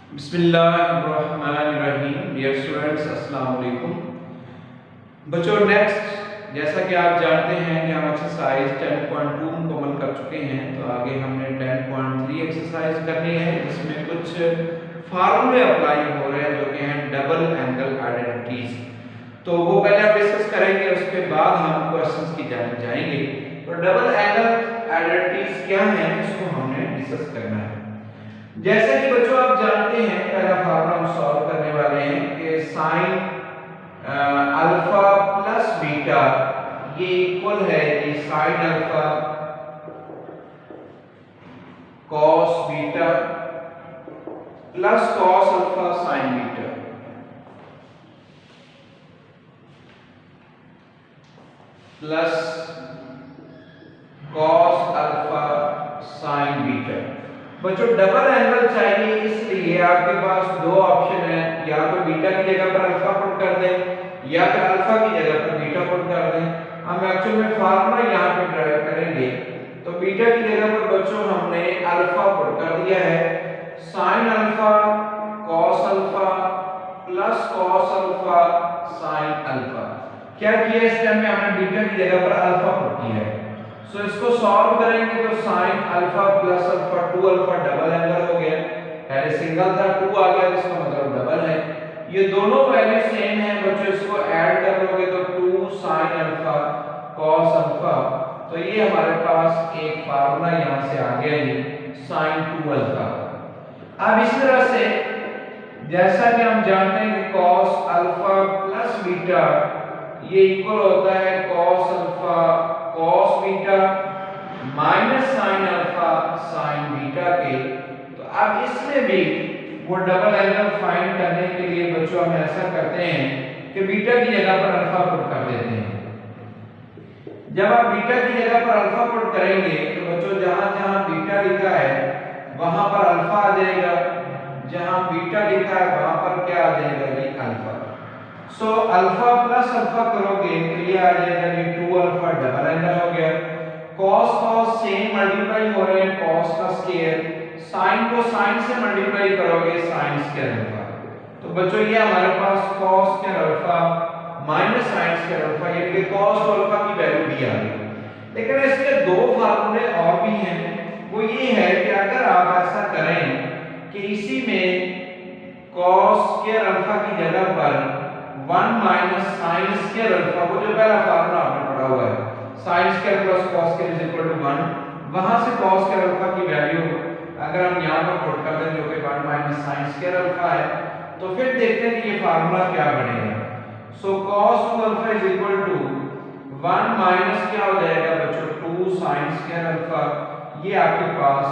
बिस्मिल्लाहिर्रहमानिर्रहीम। Dear students, अस्सलाम वालेकुम। बच्चों, नेक्स्ट जैसा कि आप जानते हैं कि हम एक्सरसाइज 10.2 मुकम्मल कर चुके हैं, तो आगे हमने 10.3 एक्सरसाइज करनी है जिसमें कुछ फार्मूले अप्लाई हो रहे हैं जो कि हैं डबल एंगल आइडेंटिटीज। तो वो पहले हम डिस्कस करेंगे, उसके बाद हम क्वेश्चंस की जाने जाएंगे। तो डबल एंगल आइडेंटिटीज क्या हैं, इसको हमने डिस्कस करना है। जैसे कि बच्चों आप जानते हैं, पहला फार्मूला हम सॉल्व करने वाले हैं कि साइन अल्फा प्लस बीटा ये इक्वल है कि sine alpha cos beta plus cos alpha sign beta plus cos alpha sign beta. बच्चों, डबल एंगल चाहिए, इसलिए आपके पास दो ऑप्शन है, या तो बीटा की जगह पर अल्फा पुट कर दें या फिर अल्फा की जगह पर बीटा पुट कर दें। हम एक्चुअल में फार्मूला यहाँ पे ड्राइव करेंगे, तो बीटा की जगह पर बच्चों हमने अल्फा पुट कर दिया है। Sine alpha cos alpha plus cos alpha sine alpha. क्या किया इस टाइम में हमने बीटा की जगह पर अल्फा पुट किया है। सो इसको सॉल्व करेंगे तो sine alpha plus alpha 2 alpha double angle हो गया। पहले सिंगल था, 2 आ गया, इसका मतलब डबल है। ये दोनों वैल्यू सेम है बच्चों, इसको ऐड कर लोगे तो 2 साइन अल्फा कॉस अल्फा। तो ये हमारे पास एक फार्मूला यहां से आ गया, ये साइन 2 अल्फा। अब इसी तरह से जैसा कि हम जानते हैं कि कॉस अल्फा प्लस बीटा ये इक्वल होता है cos alpha cos beta minus sine alpha sign beta के। तो अब इसमें भी वो डबल एंगल फाइंड करने के लिए बच्चों हम ऐसा करते हैं कि बीटा की जगह पर अल्फा पुट कर देते हैं। जब आप बीटा की जगह पर अल्फा पुट करेंगे तो बच्चों जहां जहां बीटा लिखा है वहां पर अल्फा आ जाएगा, जहां बीटा लिखा है वहां पर क्या आ जाएगा, ये alpha. So alpha plus alpha करोगे तो ये आ जाएगा कि 2 अल्फा डबल एंगल हो गया। cos cos सेम मल्टीप्लाई हो रहे हैं, cos का स्क्वायर, sin को sin से मल्टीप्लाई करोगे sin स्क्वायर अल्फा। तो बच्चों ये हमारे पास cos square alpha minus sin square alpha, यानी कि cos अल्फा की वैल्यू भी आ गई। लेकिन इसके दो फार्मूले और भी हैं, वो ये है कि अगर आप ऐसा करें कि इसी में cos स्क्वायर अल्फा की जगह पर 1 माइनस साइन स्क्वायर अल्फा, वो जो पहला फार्मूला आपने पढ़ा हुआ है sine square plus cos square is equal to 1, वहां से cos स्क्वायर अल्फा की वैल्यू अगर हम यहां पर पुट कर दें जो कि 1 माइनस साइन स्क्वायर अल्फा है, तो फिर देखते हैं कि ये फार्मूला क्या बनेगा। So cos 2 alpha is equal to 1 minus क्या हो जाएगा बच्चों 2 साइन स्क्वायर अल्फा। ये आपके पास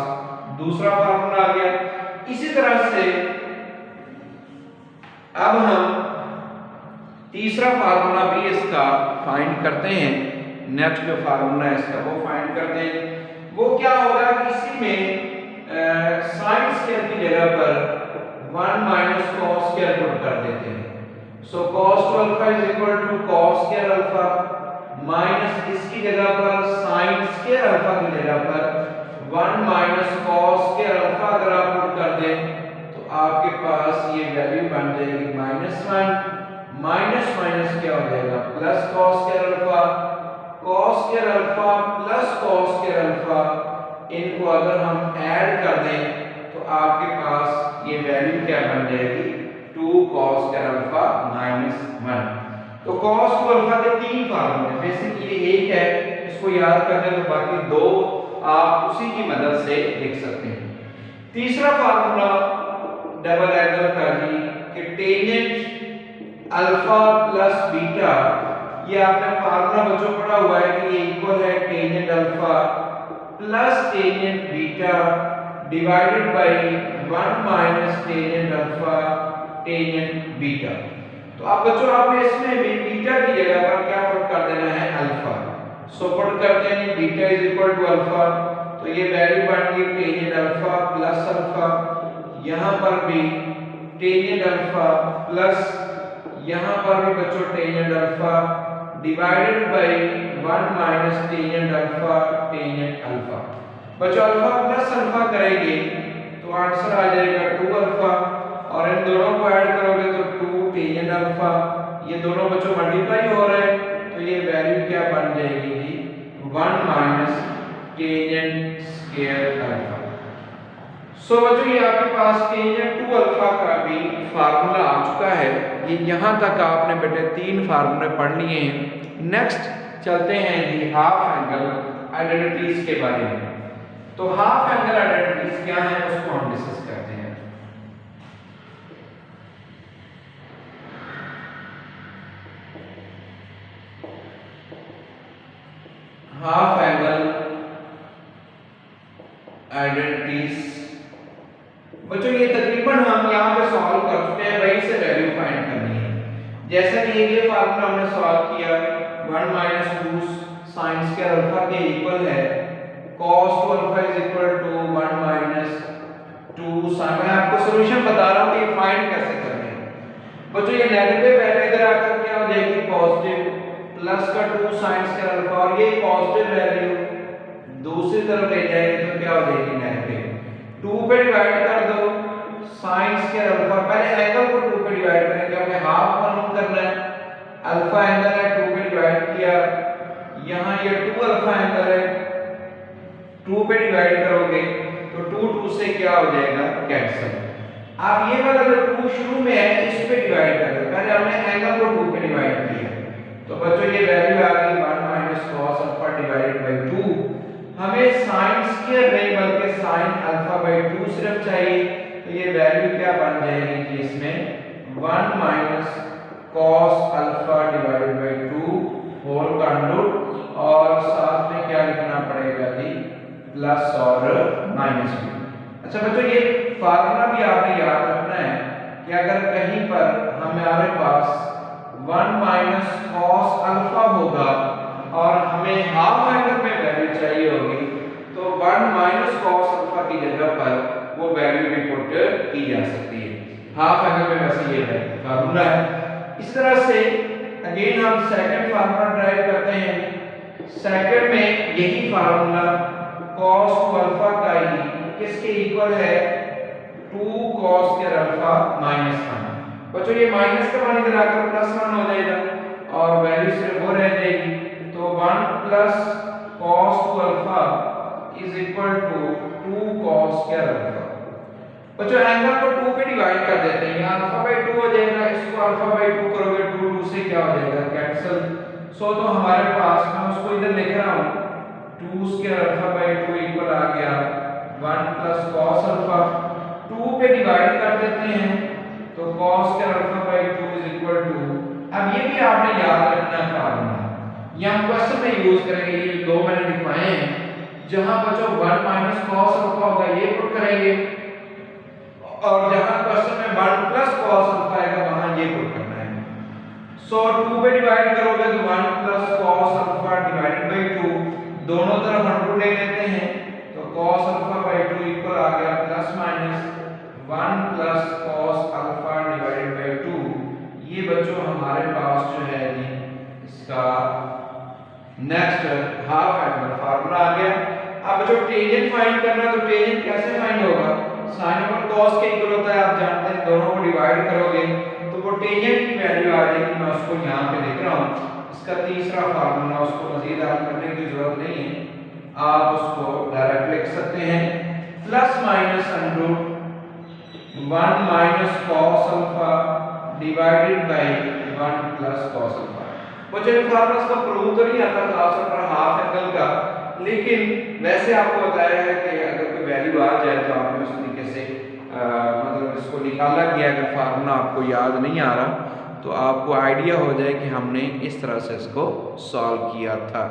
दूसरा फार्मूला आ गया। इसी तरह से अब हम तीसरा फार्मूला भी इसका फाइंड करते हैं। नेक्स्ट जो फार्मूला है इसका वो फाइंड करते हैं। वो क्या होगा कि इसी में साइन स्क्वायर की जगह पर 1 माइनस cos स्क्वायर पुट कर देते हैं। So cos 2 alpha is equal to cos square alpha minus इसकी जगह पर साइन स्क्वायर अल्फा की जगह पर 1 माइनस cos स्क्वायर अल्फा अगर आप पुट कर दें तो आपके पास ये वैल्यू बन जाएगी -1 माइनस माइनस क्या हो जाएगा plus cos square alpha, cos square alpha plus cos square alpha, इनको अगर हम ऐड कर दें तो आपके पास ये वैल्यू क्या बन जाएगी 2 cos स्क्वायर अल्फा -1। तो cos 2 अल्फा के तीन फार्मूले, बेसिक ये एक है, इसको याद करने तो बाकी दो आप उसी की मदद से लिख सकते हैं। तीसरा फार्मूला डबल एंगल का जी कि टेंजेंट अल्फा प्लस बीटा, ये आपने फार्मूला बच्चों पढ़ा हुआ है कि ये इक्वल है tangent alpha plus tangent beta divided by 1 minus tangent alpha tangent beta. तो अब बच्चों आपने इसमें भी बीटा की जगह पर क्या पुट कर देना है अल्फा। सो पुट करते हैं beta is equal to alpha, तो ये वैल्यू बन गई टेंजेंट अल्फा प्लस अल्फा, यहां पर भी टेंजेंट अल्फा प्लस यहां पर भी बच्चों tangent alpha divided bye 1 minus tangent alpha tangent alpha. बच्चों अल्फा प्लस अल्फा करेंगे तो आंसर आ जाएगा 2 अल्फा और इन दोनों को ऐड करोगे तो 2 टेंजेंट अल्फा, ये दोनों बच्चों मल्टीप्लाई हो रहे हैं तो ये वैल्यू क्या बन जाएगी जी 1 माइनस टेंजेंट स्क्वायर अल्फा। सो बच्चों ये आपके पास टेंजेंट 2 अल्फा का भी फार्मूला आ चुका है। ये यहाँ तक आपने बेटे 3 फार्मूले पढ़ लिए हैं। नेक्स्ट चलते हैं जी हाफ एंगल आइडेंटिटीज के बारे में। तो हाफ एंगल आइडेंटिटीज क्या है उसको हम डिस्कस करते हैं। हाफ एंगल आइडेंटिटीज बच्चों ये तकरीबन हम यहाँ पे सॉल्व कर चुके हैं, वहीं से वैल्यू फाइंड करनी है। जैसा कि ये फार्मूला हमने सॉल्व किया 1 माइनस 2 साइन स्क्वायर अल्फा के इक्वल है cos 2 alpha is equal to 1 minus 2 sine. मैं आपको सॉल्यूशन बता रहा हूँ कि ये फाइंड कैसे करना है। बच्चों ये नेगेटिव वैल्यू इधर आकर क्या हो जाएगी पॉजिटिव, प्लस का 2 साइन स्क्वायर अल्फा और ये पॉजिटिव वैल्यू दूसरी तरफ ले जाएंगे तो क्या हो जाएगी नेगेटिव। 2 पे डिवाइड कर दो साइन स्क्वायर अल्फा, पहले एंगल को 2 पे डिवाइड करें क्योंकि हाफ मालूम करना है। अल्फा एंगल है 2 पे डिवाइड किया, यहाँ ये 2 अल्फा एंगल है 2 पे डिवाइड करोगे तो 2 2 से क्या हो जाएगा कैंसिल। आप ये वाला जो 2 शुरू में है इस पे डिवाइड कर दो, पहले हमने एंगल को 2 पे डिवाइड किया तो बच्चों ये वैल्यू आ गई 1 minus cos alpha divided by 2। हमें साइन स्क्वायर नहीं बल्कि साइन अल्फा बाय 2 सिर्फ चाहिए तो ये वैल्यू क्या बन जाएगी कि इसमें 1 minus cos alpha divided by 2 whole का अंडर और साथ में क्या लिखना पड़ेगा जी प्लस और माइनस भी। अच्छा बच्चों ये फार्मूला भी आपने याद रखना है कि अगर कहीं पर हमारे पास 1 माइनस cos अल्फा होगा और हमें हाफ एंगल में वैल्यू चाहिए होगी तो 1 माइनस cos अल्फा की जगह पर वो वैल्यू भी पुट की जा सकती है। हाफ एंगल में वैसे ये है फार्मूला है। इस तरह से अगेन हम सेकंड फार्मूला ड्राइव करते हैं। सेकंड में यही फार्मूला cos 2 अल्फा का ही किसके इक्वल है 2 cos स्क्वायर अल्फा माइनस 1। बच्चों ये माइनस का मान इधर आकर प्लस 1 हो जाएगा और वैल्यू सिर्फ वो रह जाएगी तो 1 plus cos 2 alpha is equal to 2 cos square alpha. बच्चों एंगल को 2 पे डिवाइड कर देते हैं, यहाँ अल्फा बाय 2 हो जाएगा, इसको अल्फा बाय 2 करोगे 2 2 से क्या हो जाएगा कैंसिल। सो तो हमारे पास मैं उसको इधर लिख रहा हूँ 2 स्क्वायर अल्फा बाय 2 इक्वल आ गया 1 प्लस cos अल्फा। 2 पे डिवाइड कर देते हैं तो cos square alpha by 2 is equal to, अब ये भी आपने याद रखना फार्मूला यहाँ क्वेश्चन में यूज करेंगे। ये दो मैंने लिखवाए हैं जहां बच्चों 1 माइनस cos अल्फा होगा ये पुट करेंगे और जहां क्वेश्चन में 1 प्लस cos अल्फा आएगा वहां ये पुट करना है। सो 2 पे डिवाइड करोगे तो 1 plus cos alpha divided by 2, दोनों तरफ 100 ले लेते हैं तो cos अल्फा बाय 2 इक्वल आ गया plus minus 1 plus cos alpha divided by 2। ये बच्चों हमारे पास जो है जी इसका नेक्स्ट हाफ एंगल फार्मूला आ गया। अब जो टेंजेंट फाइंड करना है तो टेंजेंट कैसे फाइंड होगा, साइन ओवर cos के इक्वल होता है, आप जानते हैं दोनों को डिवाइड करोगे तो वो टेंजेंट की वैल्यू आ जाएगी। मैं उसको यहाँ पे लिख रहा हूँ, इसका तीसरा फार्मूला, उसको मजीद हल करने की जरूरत नहीं है, आप उसको डायरेक्ट लिख सकते हैं plus minus under 1 minus cos alpha divided bye 1 plus cos alpha. मुझे फार्मूला का प्रूव तो नहीं आता खास तौर पर हाफ एंगल का, लेकिन वैसे आपको बताया है कि अगर कोई वैल्यू आ जाए तो आपने उस तरीके से मतलब इसको निकाला गया। अगर फार्मूला आपको याद नहीं आ रहा तो आपको आइडिया हो जाए कि हमने इस तरह से इसको सॉल्व किया था।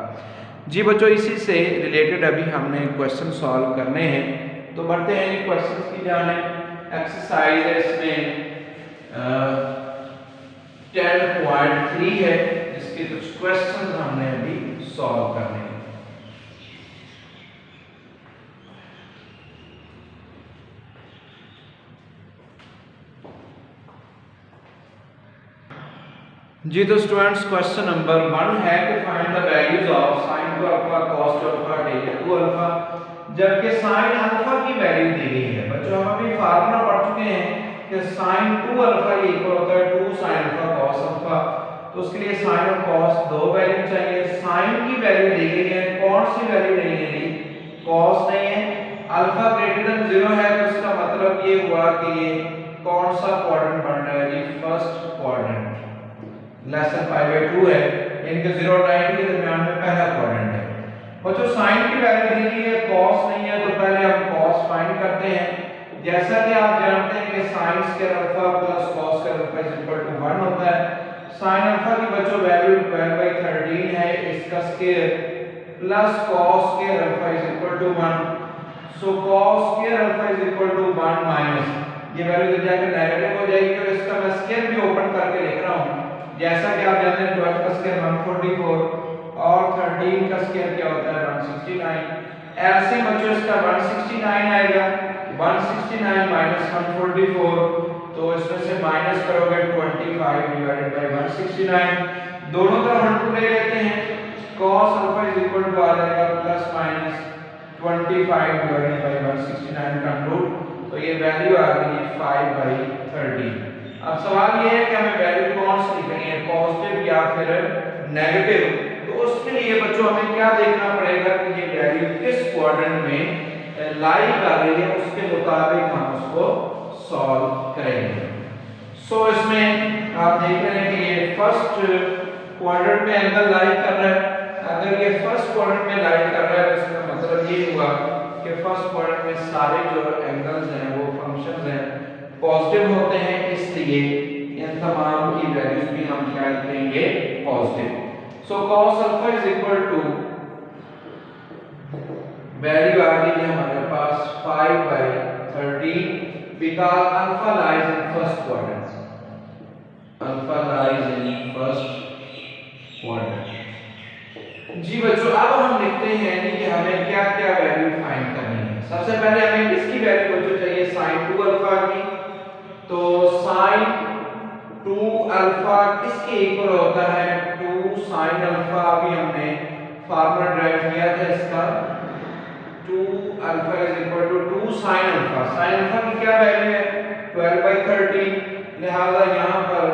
जी बच्चों इसी से रिलेटेड अभी हमने क्वेश्चन सॉल्व करने हैं तो बढ़ते हैं क्वेश्चन की जानिब। एक्सरसाइज है इसमें 10.3 है, इसके कुछ क्वेश्चन हमने अभी सॉल्व करने हैं। जी तो स्टूडेंट्स क्वेश्चन नंबर 1 है कि find the values of sin 2 alpha cos 2 alpha tan 2 alpha, जबकि sin अल्फा की वैल्यू दी गई है। बच्चों हम अभी फार्मूला पढ़ चुके हैं कि sin 2 अल्फा ये इक्वल होता है 2 sin अल्फा cos अल्फा। तो उसके लिए sin और cos दो वैल्यू चाहिए। sin की वैल्यू दी गई है, कौन सी वैल्यू नहीं है जी, cos नहीं है। अल्फा ग्रेटर देन 0 है तो इसका मतलब ये हुआ कि ये कौन सा क्वाड्रेंट बन रहा है जी, फर्स्ट क्वाड्रेंट। लेसन π/2 है, इनके 0 और 90 के दरमियान में पहला क्वाड्रेंट है। और जो sin की वैल्यू दी गई है, cos नहीं है, तो पहले हम cos फाइंड करते हैं। जैसा कि आप जानते हैं कि sin square alpha plus cos square alpha is equal to 1 होता है। sin अल्फा की बच्चों वैल्यू 12/13 है, इसका square plus cos square alpha is equal to 1। So cos square alpha is equal to 1 minus ये वैल्यू जब जाकर नेगेटिव हो जाएगी और इसका मैं स्क्वायर भी ओपन करके लिख रहा हूं। जैसा कि आप जानते हैं 12 का स्क्वायर 144 और 13 का स्क्वायर क्या होता है 169। ऐसे बच्चों इसका 169 आएगा, 169 माइनस 144, तो इसमें से माइनस करोगे 25 डिवाइडेड बाय 169। दोनों तरफ 1 ले लेते हैं, cos alpha is equal to आ जाएगा प्लस माइनस 25 डिवाइडेड बाय 169 का रूट, तो ये वैल्यू आ गई 5/13। अब सवाल ये है कि हमें वैल्यू कौन सी लिखनी है, पॉजिटिव या फिर नेगेटिव। तो उसके लिए बच्चों हमें क्या देखना पड़ेगा कि ये वैल्यू किस क्वाड्रेंट में लाई कर रही है, उसके मुताबिक हम उसको सॉल्व करेंगे। सो इसमें आप देख रहे हैं कि ये फर्स्ट क्वाड्रेंट में एंगल लाई कर रहा है। अगर ये फर्स्ट क्वाड्रेंट में लाई कर रहा है तो इसका मतलब ये हुआ कि फर्स्ट क्वाड्रेंट में सारे जो एंगल्स हैं वो फंक्शंस हैं पॉजिटिव होते हैं, इसलिए इन तमाम की वैल्यूज भी हम क्या लिखेंगे, positive. So cos alpha is equal to value आ गई है हमारे पास 5/13 because alpha lies in first quadrant, alpha lies in first quadrant. जी बच्चों अब हम लिखते हैं कि हमें क्या क्या वैल्यू फाइंड करनी है। सबसे पहले हमें किसकी वैल्यू बच्चों चाहिए, sin 2 अल्फा की। तो sin 2 अल्फा किसके इक्वल होता है, 2 sin अल्फा। अभी हमने फार्मूला ड्राइव किया था इसका, 2 alpha is equal to 2 sin alpha. sin alpha की क्या वैल्यू है 12/13, लिहाजा यहां पर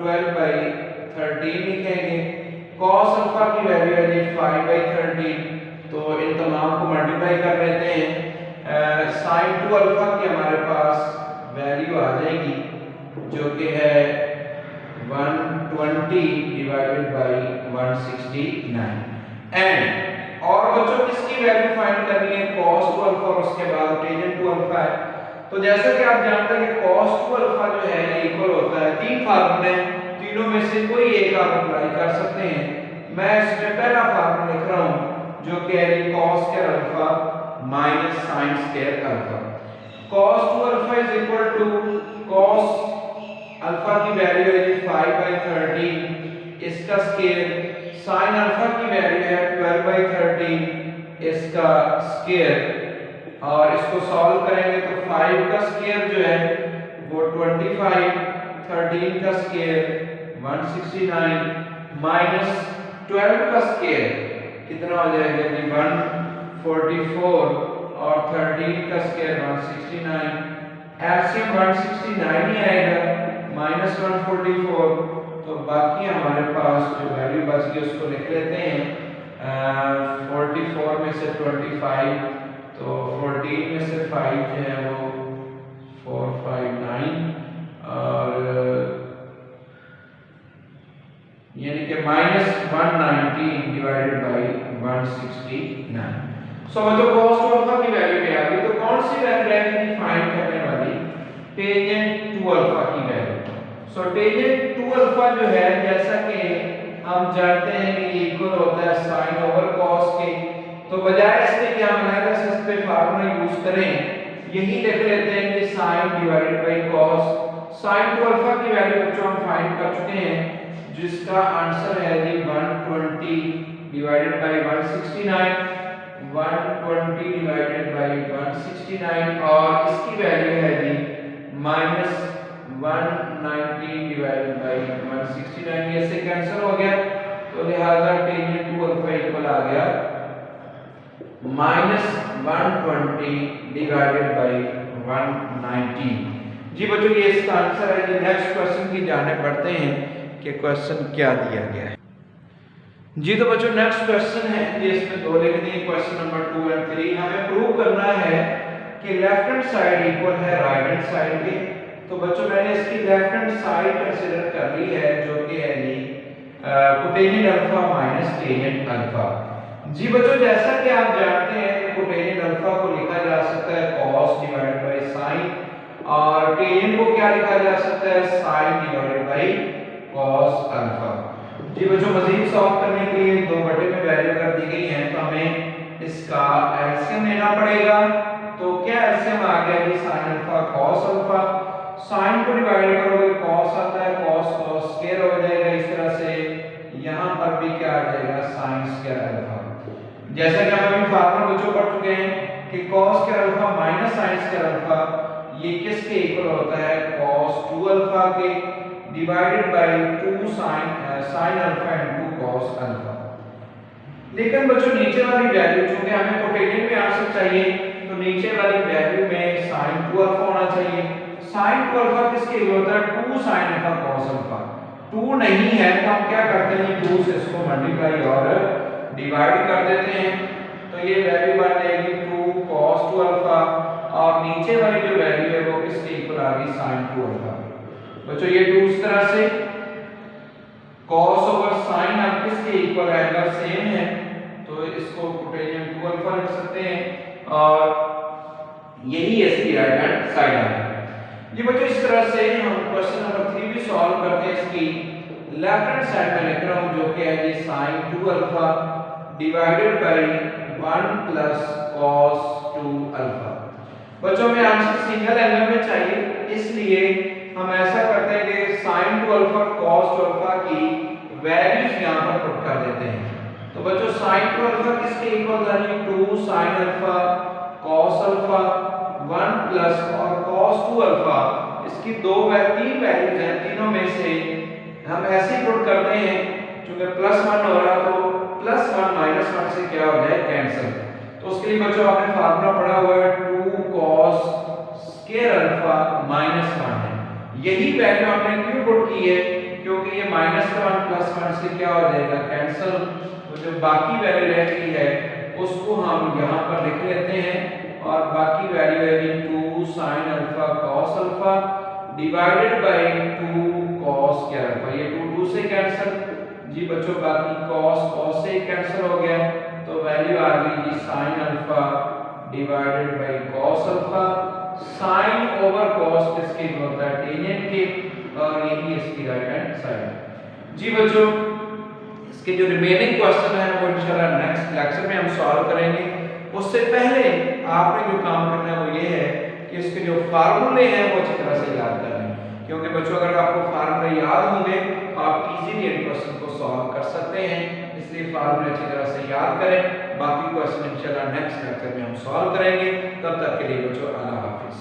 12/13 लिखेंगे। cos अल्फा की वैल्यू है जी 5/13, तो इन तमाम को मल्टीप्लाई कर लेते हैं। sin 2 अल्फा की हमारे पास वैल्यू आ जाएगी जो कि है 120 डिवाइडेड बाय 169। एंड और बच्चों किसकी वैल्यू फाइंड करनी है, cos 2 अल्फा और उसके बाद tan 2 अल्फा है। तो जैसा कि आप जानते हैं कि cos 2 अल्फा जो है ये इक्वल होता है, तीन फार्मूले, तीनों में से कोई एक आप अप्लाई कर सकते हैं। मैं इसमें पहला फार्मूला लिख रहा हूं जो कि है cos square alpha minus sin square alpha. cos 2 alpha is equal to cos alpha की वैल्यू है 5/13, इसका स्क्वायर, sin अल्फा की वैल्यू है 12/13, इसका स्क्वायर, और इसको सॉल्व करेंगे तो 5 का स्क्वायर जो है वो 25, 13 का स्क्वायर 169 माइनस 12 का स्क्वायर कितना हो जाएगा जी 144 और 13 का स्क्वायर 169। एलसीएम 169 ही आएगा माइनस 144, तो बाकी हमारे पास जो वैल्यू बच गई उसको लिख लेते हैं। 44 में से 25, तो 14 में से 5 जो है वो 459 और यानी कि माइनस 119 डिवाइडेड बाय 169। सो बच्चों cos 2 अल्फा की वैल्यू क्या आ गई, तो कौन सी वैल्यू रहेगी फाइंड करने वाली, tan 2 अल्फा की वैल्यू। सो tan 2 अल्फा जो है जैसा कि हम जानते हैं कि ये इक्वल होता है sin ओवर cos के, तो बजाय इसके कि हम एनालिसिस पे फार्मूला यूज करें, यही लिख लेते हैं कि sin divided by cos। sin 2 alpha की वैल्यू बच्चों हम फाइंड कर चुके हैं जिसका आंसर है जी 120 डिवाइडेड बाय 169, 120 डिवाइडेड बाय 169 और इसकी वैल्यू है जी माइनस 119 डिवाइडेड बाय 169। ये से कैंसिल हो गया, तो लिहाजा tan 2 अल्फा इक्वल आ गया माइनस 120 डिवाइडेड बाय 119। जी बच्चों ये इसका आंसर है। जी नेक्स्ट क्वेश्चन की जाने बढ़ते हैं कि क्वेश्चन क्या दिया गया है। जी तो बच्चों नेक्स्ट क्वेश्चन है, ये इसमें दो लिख दिए, क्वेश्चन नंबर 2 और 3। हमें प्रूव करना है कि लेफ्ट हैंड साइड इक्वल है राइट हैंड साइड के। तो बच्चों मैंने इसकी लेफ्ट हैंड साइड कंसीडर कर ली है, जो कि है जी कोटेनियन अल्फा माइनस टेनियन अल्फा। जी बच्चों जैसा कि आप जानते हैं कि कोटेनियन अल्फा को लिखा जा सकता है cos डिवाइडेड बाय sin, और टेनियन को क्या लिखा जा सकता है sin divided by cos alpha. जी बच्चों मजीद सॉल्व करने के लिए दो बटे में वैल्यू कर दी गई है, तो हमें इसका एलसीएम लेना पड़ेगा। तो क्या एलसीएम आ गया जी sin alpha cos alpha. sin को डिवाइड करोगे cos आता है, cos cos स्क्वायर हो जाएगा, इस तरह से यहां पर भी क्या आ जाएगा sin स्क्वायर अल्फा। जैसा कि हम अभी फार्मूला बच्चों पढ़ चुके हैं कि cos square alpha minus sin square alpha ये किसके इक्वल होता है cos 2 अल्फा के divided by 2 sin alpha into cos alpha. लेकिन बच्चों नीचे वाली वैल्यू चूंकि हमें कोटेनियन में आंसर चाहिए, तो नीचे वाली वैल्यू में sin 2 अल्फा होना चाहिए। sin 2 अल्फा किसके इक्वल होता है 2 sin अल्फा cos अल्फा। 2 नहीं है तो हम क्या करते हैं 2 से इसको मल्टीप्लाई और डिवाइड कर देते हैं, तो ये वैल्यू बन जाएगी 2 cos 2 अल्फा, और नीचे वाली जो वैल्यू है वो किसके इक्वल आ गई sin 2 अल्फा। बच्चों ये 2 इस तरह से cos ओवर sin अब किसके इक्वल है, अगर सेम है तो इसको कोटेनियन 2 अल्फा लिख सकते हैं, और यही इसकी राइट हैंड साइड है। जी बच्चों इस तरह से हम क्वेश्चन नंबर 3 भी सॉल्व करते हैं। इसकी लेफ्ट हैंड साइड में लिख रहा हूं जो कि है जी sin 2 alpha divided bye 1 plus cos 2 alpha. बच्चों में आंसर सिंगल एंगल में चाहिए, इसलिए हम ऐसा करते हैं कि sin 2 अल्फा cos 2 अल्फा की वैल्यूज यहां पर पुट कर देते हैं। तो बच्चों sin 2 अल्फा किसके इक्वल था जी 2 sin alpha cos alpha 1 plus और cos 2 अल्फा, इसकी तीन वैल्यूज हैं, तीनों में से हम ऐसे ही पुट करते हैं क्योंकि +1 हो रहा तो +1 -1 से क्या हो जाए कैंसिल। तो उसके लिए बच्चों आपने फार्मूला पढ़ा हुआ है 2 cos स्क्वायर अल्फा -1 है। यही वैल्यू आपने क्यों पुट की है क्योंकि ये -1 +1 से क्या हो जाएगा कैंसिल, तो जो बाकी वैल्यू रह गई है उसको हम यहां पर लिख लेते हैं, और बाकी वैल्यू है 2 sin alpha cos alpha divided by 2 cos square alpha. ये 2 से कैंसिल जी बच्चों, बाकी cos से कैंसिल हो गया, तो वैल्यू आ गई जी sin alpha divided by cos alpha. sin over cos किसके इक्वल होता है टेनियन के, और यही इसकी राइट हैंड साइड। जी बच्चों इसके जो रिमेनिंग क्वेश्चन है वो इंशाल्लाह नेक्स्ट लेक्चर में हम सॉल्व करेंगे। उससे पहले आपने जो काम करना है वो ये है कि इसके जो फार्मूले हैं वो अच्छी तरह से याद कर लें, क्योंकि बच्चों अगर आपको फार्मूले याद होंगे तो आप इजीली इन क्वेश्चन को सॉल्व कर सकते हैं, इसलिए फार्मूले अच्छी तरह से याद करें। बाकी क्वेश्चन इंशाल्लाह नेक्स्ट लेक्चर में हम सॉल्व करेंगे। तब तक के लिए बच्चों अल्लाह हाफिज।